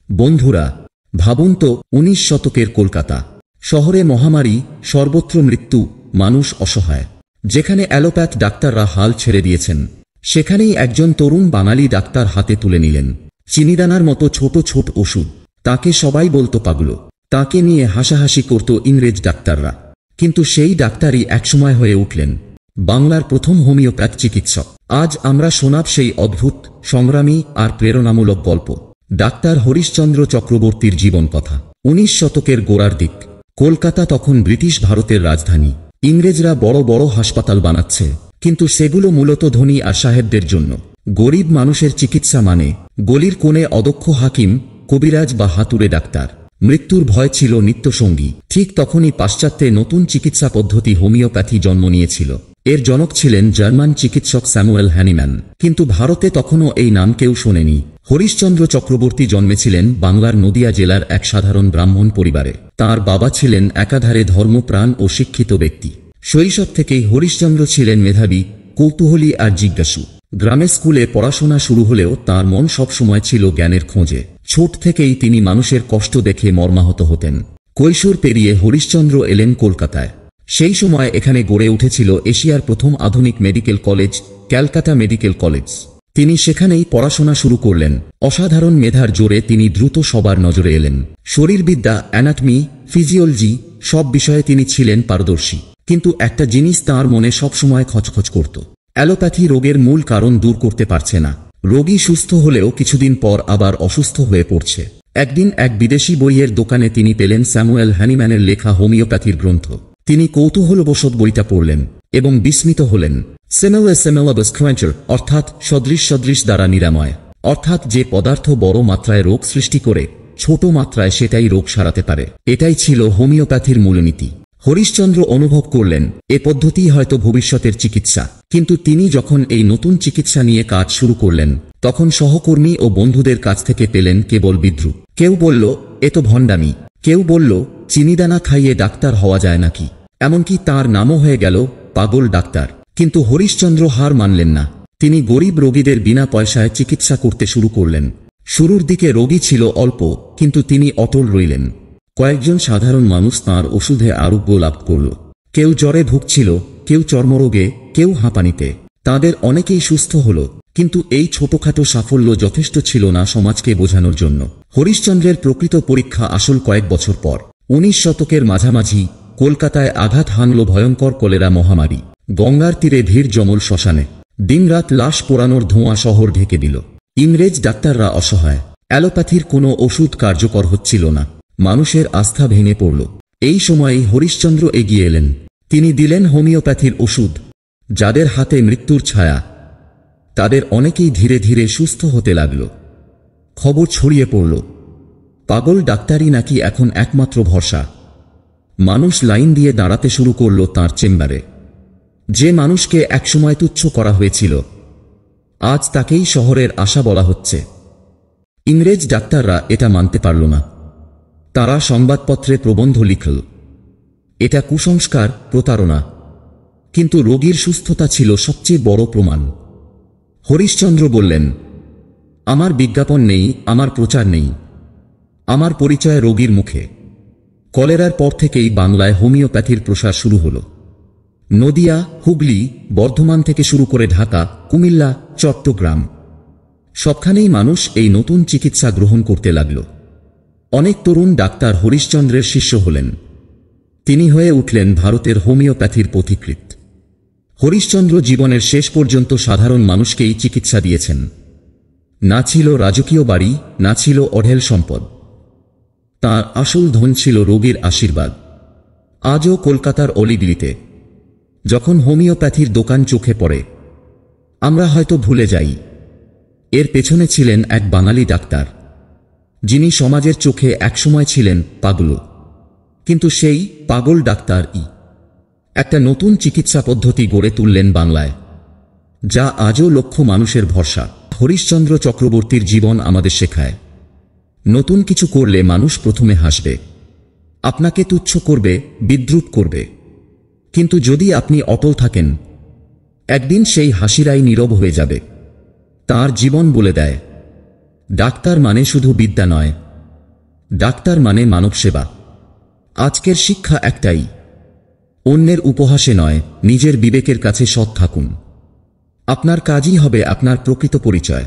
বন্ধুরা, ভাবুন তো ১৯ শতকের কলকাতা। শহরে মহামারী, সর্বত্র মৃত্যু, মানুষ অসহায়। যেখানে অ্যালোপ্যাথ ডাক্তাররা হাল ছেড়ে দিয়েছেন, সেখানেই একজন তরুণ বাঙালি ডাক্তার হাতে তুলে নিলেন চিনিদানার মতো ছোট ছোট ওষুধ। তাকে সবাই বলতো পাগল। তাকে নিয়ে হাসাহাসি করত ইংরেজ ডাক্তাররা। কিন্তু সেই ডাক্তারই একসময় হয়ে উঠলেন বাংলার প্রথম হোমিওপ্যাথ চিকিৎসক। আজ আমরা শোনাব সেই অদ্ভুত, সংগ্রামী আর প্রেরণামূলক গল্প, ডাক্তার হরিশচন্দ্র চক্রবর্তীর জীবন কথা। ১৯ শতকের গোড়ার দিক। কলকাতা তখন ব্রিটিশ ভারতের রাজধানী। ইংরেজরা বড় বড় হাসপাতাল বানাচ্ছে, কিন্তু সেগুলো মূলত ধনী আর সাহেবদের জন্য। গরিব মানুষের চিকিৎসা মানে গলির কোণে অদক্ষ হাকিম, কবিরাজ বা হাতুড়ে ডাক্তার। মৃত্যুর ভয় ছিল নিত্যসঙ্গী। ঠিক তখনই পাশ্চাত্যে নতুন চিকিৎসা পদ্ধতি হোমিওপ্যাথি জন্ম নিয়েছিল। এর জনক ছিলেন জার্মান চিকিৎসক স্যামুয়েল হ্যানিম্যান। কিন্তু ভারতে তখনও এই নাম কেউ শোনেনি। হরিশচন্দ্র চক্রবর্তী জন্মেছিলেন বাংলার নদিয়া জেলার এক সাধারণ ব্রাহ্মণ পরিবারে। তার বাবা ছিলেন একাধারে ধর্মপ্রাণ ও শিক্ষিত ব্যক্তি। শৈশব থেকেই হরিশচন্দ্র ছিলেন মেধাবী, কৌতূহলী আর জিজ্ঞাসু। গ্রামের স্কুলে পড়াশোনা শুরু হলেও তার মন সবসময় ছিল জ্ঞানের খোঁজে। ছোট থেকেই তিনি মানুষের কষ্ট দেখে মর্মাহত হতেন। কৈশোর পেরিয়ে হরিশচন্দ্র এলেন কলকাতায়। সেই সময় এখানে গড়ে উঠেছিল এশিয়ার প্রথম আধুনিক medical college, Calcutta medical college. তিনি সেখানেই পড়াশোনা শুরু করলেন। অসাধারণ মেধার জোরে তিনি দ্রুত সবার নজরে এলেন। শরীরবিদ্যা, অ্যানাটমি, ফিজিওলজি সব বিষয়ে তিনি ছিলেন পারদর্শী। কিন্তু একটা জিনিস তাঁর মনে সবসময় খচখচ করত। অ্যালোপ্যাথি রোগের মূল কারণ দূর করতে পারছে না। রোগী সুস্থ হলেও কিছুদিন পর আবার অসুস্থ হয়ে পড়ছে। একদিন এক বিদেশি বইয়ের দোকানে তিনি পেলেন স্যামুয়েল হ্যানিম্যানের লেখা হোমিওপ্যাথির গ্রন্থ। তিনি কৌতূহলবশত বইটা পড়লেন এবং বিস্মিত হলেন। সেমেলাবাস ক্রাঞ্চার অর্থাৎ সদৃশ সদৃশ দ্বারা নিরাময়, অর্থাৎ যে পদার্থ বড় মাত্রায় রোগ সৃষ্টি করে, ছোট মাত্রায় সেটাই রোগ সারাতে পারে। এটাই ছিল হোমিওপ্যাথির মূলনীতি। হরিশচন্দ্র অনুভব করলেন এ পদ্ধতি হয়তো ভবিষ্যতের চিকিৎসা। কিন্তু তিনি যখন এই নতুন চিকিৎসা নিয়ে কাজ শুরু করলেন, তখন সহকর্মী ও বন্ধুদের কাছ থেকে পেলেন কেবল বিদ্রূপ। কেউ বলল এ তো ভণ্ডামি, কেউ বলল চিনিদানা খাইয়ে ডাক্তার হওয়া যায় নাকি। এমনকি তার নামও হয়ে গেল পাগল ডাক্তার। কিন্তু হরিশচন্দ্র হার মানলেন না। তিনি গরিব রোগীদের বিনা পয়সায় চিকিৎসা করতে শুরু করলেন। শুরুর দিকে রোগী ছিল অল্প, কিন্তু তিনি অটল রইলেন। কয়েকজন সাধারণ মানুষ তাঁর ওষুধে আরোগ্য লাভ করল। কেউ জ্বরে ভুগছিল, কেউ চর্মরোগে, কেউ হাঁপানিতে। তাদের অনেকেই সুস্থ হল। কিন্তু এই ছোটখাটো সাফল্য যথেষ্ট ছিল না সমাজকে বোঝানোর জন্য। হরিশচন্দ্রের প্রকৃত পরীক্ষা আসল কয়েক বছর পর। ১৯ শতকের মাঝামাঝি কলকাতায় আঘাত হানল ভয়ঙ্কর কলেরা মহামারী। গঙ্গার তীরে ভিড় জমল শ্মশানে। দিনরাত লাশ পোড়ানোর ধোঁয়া শহর ঢেকে দিল। ইংরেজ ডাক্তাররা অসহায়। অ্যালোপ্যাথির কোনো ওষুধ কার্যকর হচ্ছিল না। মানুষের আস্থা ভেঙে পড়ল। এই সময়েই হরিশচন্দ্র এগিয়ে এলেন। তিনি দিলেন হোমিওপ্যাথির ওষুধ। যাদের হাতে মৃত্যুর ছায়া, তাদের অনেকেই ধীরে ধীরে সুস্থ হতে লাগল। খবর ছড়িয়ে পড়ল, পাগল ডাক্তারই নাকি এখন একমাত্র ভরসা। মানুষ লাইন দিয়ে দাঁড়াতে শুরু করল তাঁর চেম্বারে। যে মানুষকে একসময় তুচ্ছ করা হয়েছিল, আজ তাকেই শহরের আশা বলা হচ্ছে। ইংরেজ ডাক্তাররা এটা মানতে পারল না। তারা সংবাদপত্রে প্রবন্ধ লিখল, এটা কুসংস্কার, প্রতারণা। কিন্তু রোগীর সুস্থতা ছিল সবচেয়ে বড় প্রমাণ। হরিশচন্দ্র বললেন, আমার বিজ্ঞাপন নেই, আমার প্রচার নেই, আমার পরিচয় রোগীর মুখে। কলেরার পর থেকেই বাংলায় হোমিওপ্যাথির প্রসার শুরু হল। নদিয়া, হুগলি, বর্ধমান থেকে শুরু করে ঢাকা, কুমিল্লা, চট্টগ্রাম সবখানেই মানুষ এই নতুন চিকিৎসা গ্রহণ করতে লাগল। অনেক তরুণ ডাক্তার হরিশচন্দ্রের শিষ্য হলেন। তিনি হয়ে উঠলেন ভারতের হোমিওপ্যাথির পথিকৃৎ। হরিশচন্দ্র জীবনের শেষ পর্যন্ত সাধারণ মানুষকেই চিকিৎসা দিয়েছেন। না ছিল রাজকীয় বাড়ি, না ছিল অঢেল সম্পদ। তাঁর আসল ধন ছিল রোগীর আশীর্বাদ। আজও কলকাতার অলিগলিতে যখন হোমিওপ্যাথির দোকান চোখে পড়ে, আমরা হয়তো ভুলে যাই এর পেছনে ছিলেন এক বাঙালি ডাক্তার, যিনি সমাজের চোখে একসময় ছিলেন পাগল। কিন্তু সেই পাগল ডাক্তারই একটা নতুন চিকিৎসা পদ্ধতি গড়ে তুললেন বাংলায়, যা আজও লক্ষ মানুষের ভরসা। হরিশচন্দ্র চক্রবর্তীর জীবন আমাদের শেখায়, নতুন কিছু করলে মানুষ প্রথমে হাসবে, আপনাকে তুচ্ছ করবে, বিদ্রূপ করবে। কিন্তু যদি আপনি অটল থাকেন, একদিন সেই হাসিরাই নীরব হয়ে যাবে। তার জীবন বলে দেয়, ডাক্তার মানে শুধু বিদ্যা নয়, ডাক্তার মানে মানব সেবা। আজকের শিক্ষা একটাই, অন্যের উপহাসে নয়, নিজের বিবেকের কাছে সৎ থাকুন। আপনার কাজই হবে আপনার প্রকৃত পরিচয়।